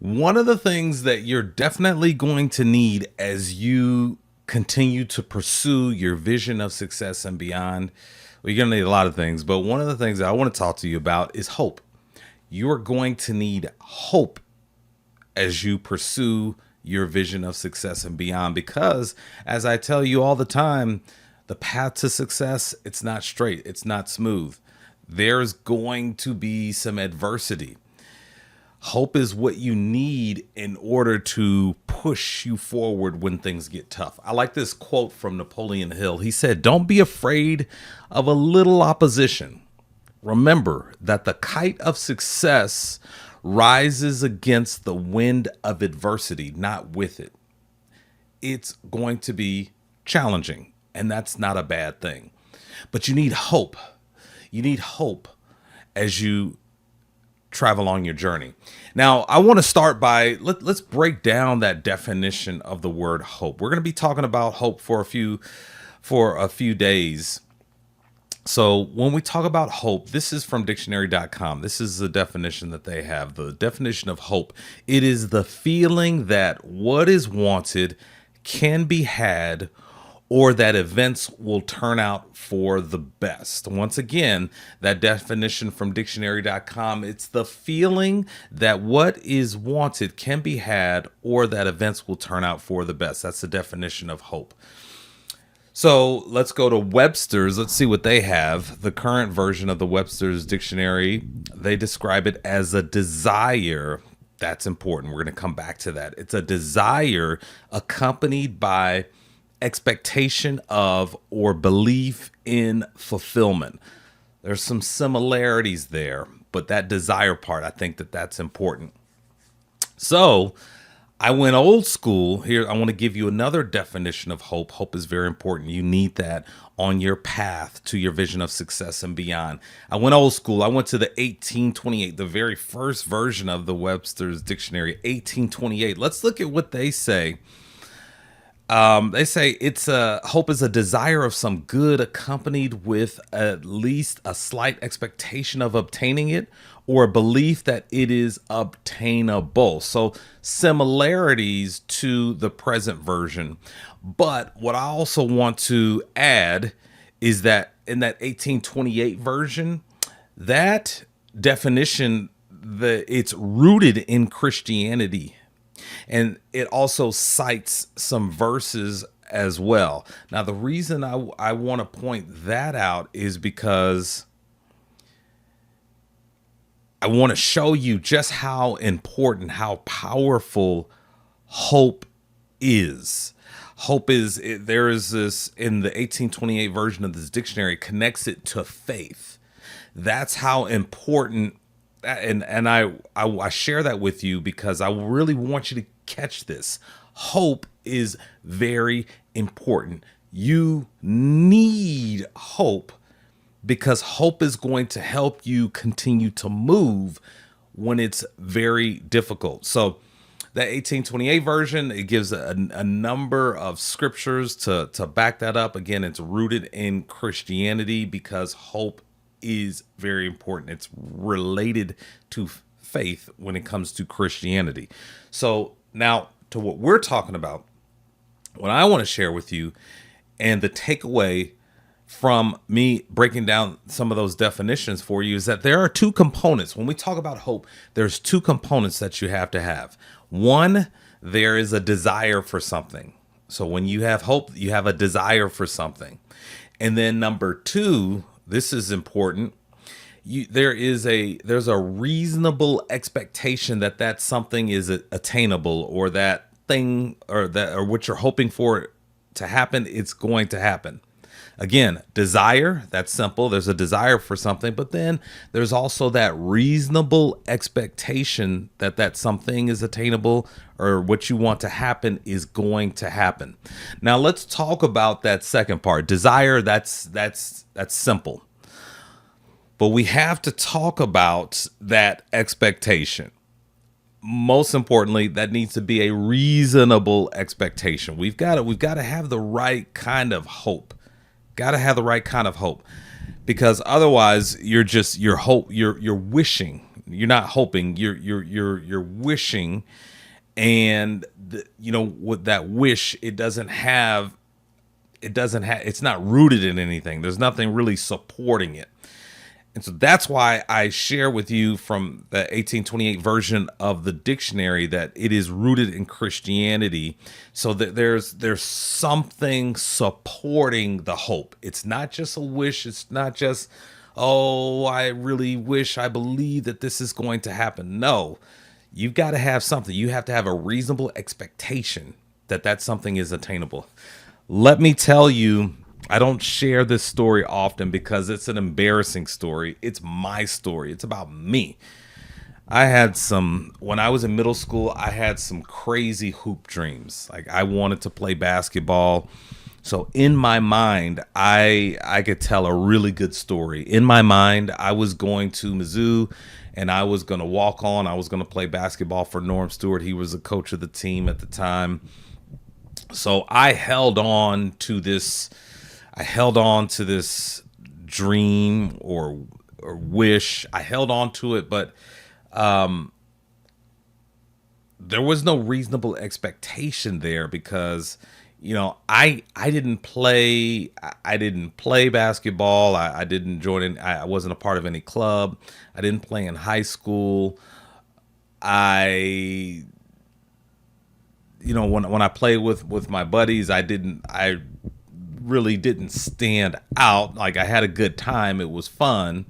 One of the things that you're definitely going to need as you continue to pursue your vision of success and beyond, well, you're going to need a lot of things, but one of the things that I want to talk to you about is hope. You are going to need hope as you pursue your vision of success and beyond, because as I tell you all the time, the path to success, it's not straight, it's not smooth. There's going to be some adversity. Hope is what you need in order to push you forward when things get tough. I like this quote from Napoleon Hill. He said, "Don't be afraid of a little opposition. Remember that the kite of success rises against the wind of adversity, not with it." It's going to be challenging, and that's not a bad thing. But you need hope. You need hope as you travel on your journey. Now, I want to start by let's break down that definition of the word hope. We're going to be talking about hope for a few days. So when we talk about hope, this is from dictionary.com. This is the definition that they have. The definition of hope: it is the feeling that what is wanted can be had, or that events will turn out for the best. Once again, that definition from dictionary.com, it's the feeling that what is wanted can be had, or that events will turn out for the best. That's the definition of hope. So let's go to Webster's. Let's see what they have. The current version of the Webster's dictionary, they describe it as a desire. That's important. We're going to come back to that. It's a desire accompanied by expectation of or belief in fulfillment. There's some similarities there, but that desire part, I think that's important. So I went old school here. I want to give you another definition of hope. Hope is very important. You need that on your path to your vision of success and beyond. I went old school. I went to the 1828, the very first version of the Webster's dictionary, 1828. Let's look at what they say. They say it's hope is a desire of some good accompanied with at least a slight expectation of obtaining it, or a belief that it is obtainable. So similarities to the present version. But what I also want to add is that in that 1828 version, that definition, it's rooted in Christianity. And it also cites some verses as well. Now, the reason I want to point that out is because I want to show you just how important, how powerful hope is. Hope is, there is this, in the 1828 version of this dictionary, connects it to faith. That's how important. And I share that with you because I really want you to catch this. Hope is very important. You need hope because hope is going to help you continue to move when it's very difficult. So that 1828 version, it gives a number of scriptures to back that up. Again, it's rooted in Christianity because hope is very important. It's related to faith when it comes to Christianity. So now to what we're talking about, what I want to share with you, and the takeaway from me breaking down some of those definitions for you, is that there are two components. When we talk about hope, there's two components that you have to have. One, there is a desire for something. So when you have hope, you have a desire for something. And then number two, this is important. There's a reasonable expectation that something is attainable, or that thing, or what you're hoping for to happen, it's going to happen. Again, desire, that's simple. There's a desire for something, but then there's also that reasonable expectation that something is attainable, or what you want to happen is going to happen. Now let's talk about that second part. Desire, that's simple. But we have to talk about that expectation. Most importantly, that needs to be a reasonable expectation. We've got to have the right kind of hope. Got to have the right kind of hope, because otherwise you're wishing. You're not hoping. You're wishing, and with that wish, it's not rooted in anything. There's nothing really supporting it. And so that's why I share with you from the 1828 version of the dictionary that it is rooted in Christianity, so that there's something supporting the hope. It's not just a wish. It's not just, oh, I really wish, I believe that this is going to happen. No, you've got to have something. You have to have a reasonable expectation that that something is attainable. Let me tell you, I don't share this story often because it's an embarrassing story. It's my story. It's about me. When I was in middle school, I had some crazy hoop dreams. Like, I wanted to play basketball. So in my mind, I could tell a really good story. In my mind, I was going to Mizzou and I was going to walk on. I was going to play basketball for Norm Stewart. He was the coach of the team at the time. So I held on to this dream or wish. I held on to it, but there was no reasonable expectation there because I didn't play basketball. I didn't join in. I wasn't a part of any club. I didn't play in high school. I when I played with my buddies, I really didn't stand out. Like, I had a good time. It was fun,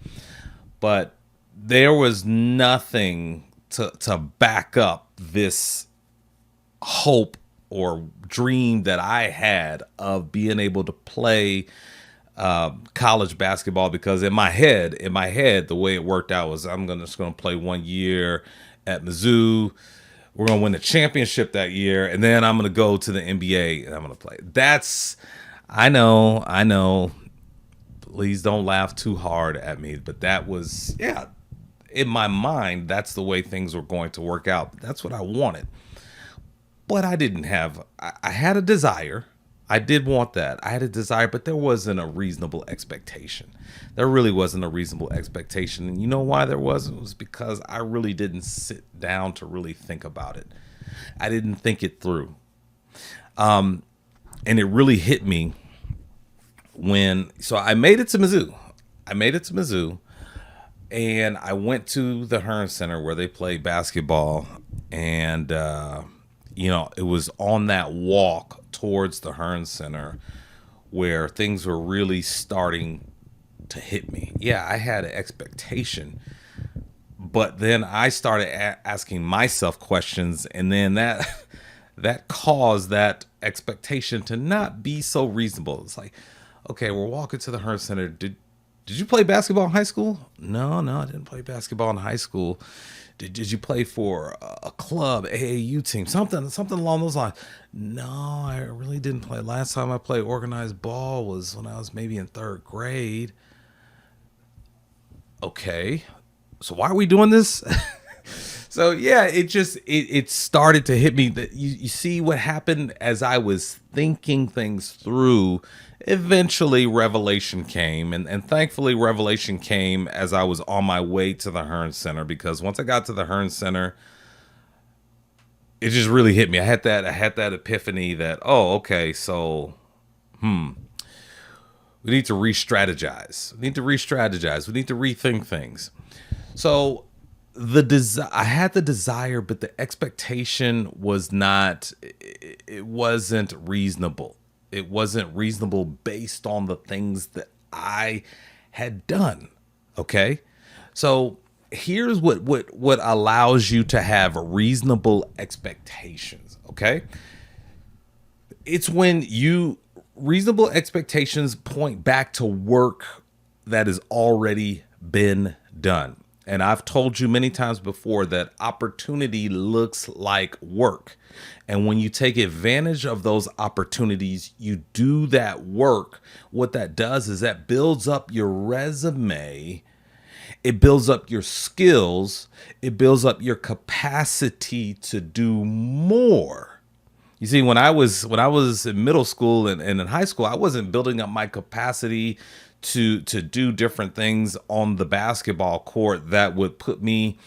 but there was nothing to back up this hope or dream that I had of being able to play college basketball. Because in my head, the way it worked out was just gonna play 1 year at Mizzou. We're gonna win the championship that year, and then I'm gonna go to the NBA and I'm gonna play. I know. Please don't laugh too hard at me, but that was, yeah, in my mind, that's the way things were going to work out. That's what I wanted. But I had a desire. I did want that. I had a desire, but there wasn't a reasonable expectation. There really wasn't a reasonable expectation. And you know why there wasn't? It was because I really didn't sit down to really think about it. I didn't think it through. And it really hit me so I made it to Mizzou. And I went to the Hearn Center where they play basketball. And, it was on that walk towards the Hearn Center where things were really starting to hit me. Yeah, I had an expectation, but then I started asking myself questions, and then that caused that expectation to not be so reasonable. It's like, okay, we're walking to the Hearn Center. Did you play basketball in high school? No, I didn't play basketball in high school. Did you play for a club, AAU team, something along those lines? No, I really didn't play. Last time I played organized ball was when I was maybe in third grade. Okay, so why are we doing this? So yeah, it started to hit me that you see what happened as I was thinking things through. Eventually revelation came, and thankfully revelation came as I was on my way to the Hearn Center, because once I got to the Hearn Center, it just really hit me. I had that epiphany that, oh, okay, so we need to re-strategize. We need to rethink things. So I had the desire, but the expectation was not, it wasn't reasonable. It wasn't reasonable based on the things that I had done. Okay. So here's what allows you to have reasonable expectations. Okay. It's when reasonable expectations point back to work that has already been done. And I've told you many times before that opportunity looks like work. And when you take advantage of those opportunities, you do that work. What that does is that builds up your resume. It builds up your skills. It builds up your capacity to do more. You see, when I was in middle school and in high school, I wasn't building up my capacity to do different things on the basketball court that would put me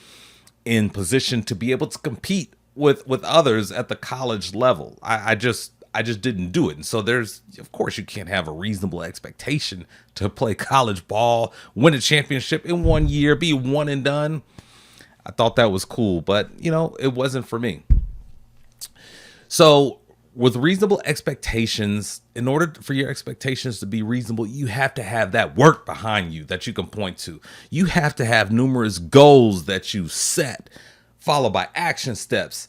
in position to be able to compete with others at the college level. I just didn't do it. And so there's, of course, you can't have a reasonable expectation to play college ball, win a championship in 1 year, be one and done. I thought that was cool, but it wasn't for me. So with reasonable expectations, in order for your expectations to be reasonable, you have to have that work behind you that you can point to. You have to have numerous goals that you set, followed by action steps,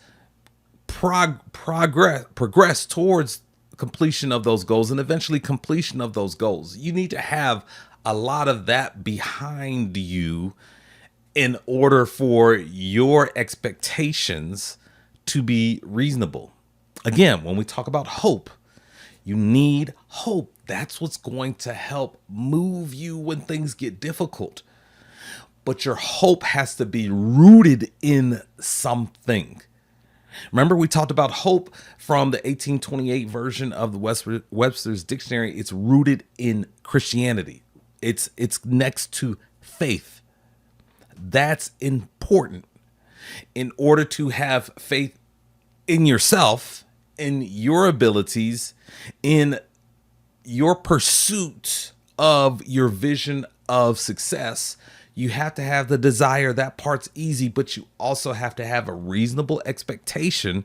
progress towards completion of those goals, and eventually completion of those goals. You need to have a lot of that behind you in order for your expectations to be reasonable. Again, when we talk about hope, you need hope. That's what's going to help move you when things get difficult. But your hope has to be rooted in something. Remember, we talked about hope from the 1828 version of the Webster's Dictionary. It's rooted in Christianity. It's next to faith. That's important. In order to have faith in yourself, in your abilities, in your pursuit of your vision of success, you have to have the desire. That part's easy, but you also have to have a reasonable expectation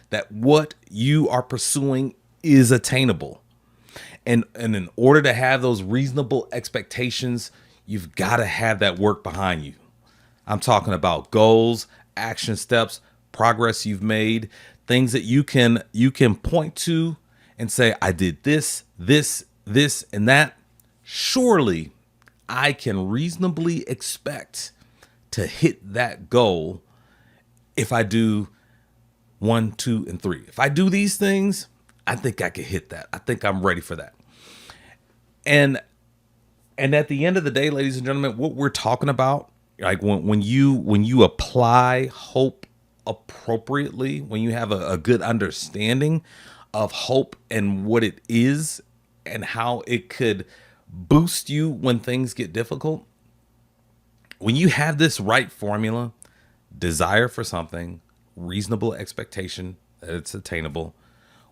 that what you are pursuing is attainable. And in order to have those reasonable expectations, you've got to have that work behind you. I'm talking about goals, action steps, progress you've made, things that you can point to and say, I did this, and that. Surely I can reasonably expect to hit that goal if I do 1, 2, and 3. If I do these things, I think I can hit that. I think I'm ready for that. And at the end of the day, ladies and gentlemen, what we're talking about, like when you apply hope appropriately, when you have a good understanding of hope and what it is and how it could boost you when things get difficult, when you have this right formula, desire for something, reasonable expectation that it's attainable,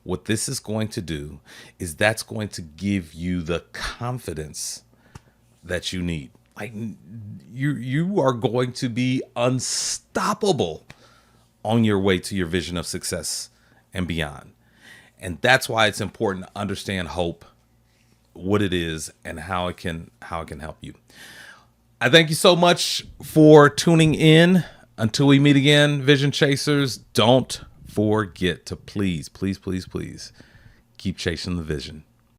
what this is going to do is that's going to give you the confidence that you need. Like you are going to be unstoppable on your way to your vision of success and beyond. And that's why it's important to understand hope, what it is, and how it can help you. I thank you so much for tuning in. Until we meet again, Vision Chasers, don't forget to please keep chasing the vision.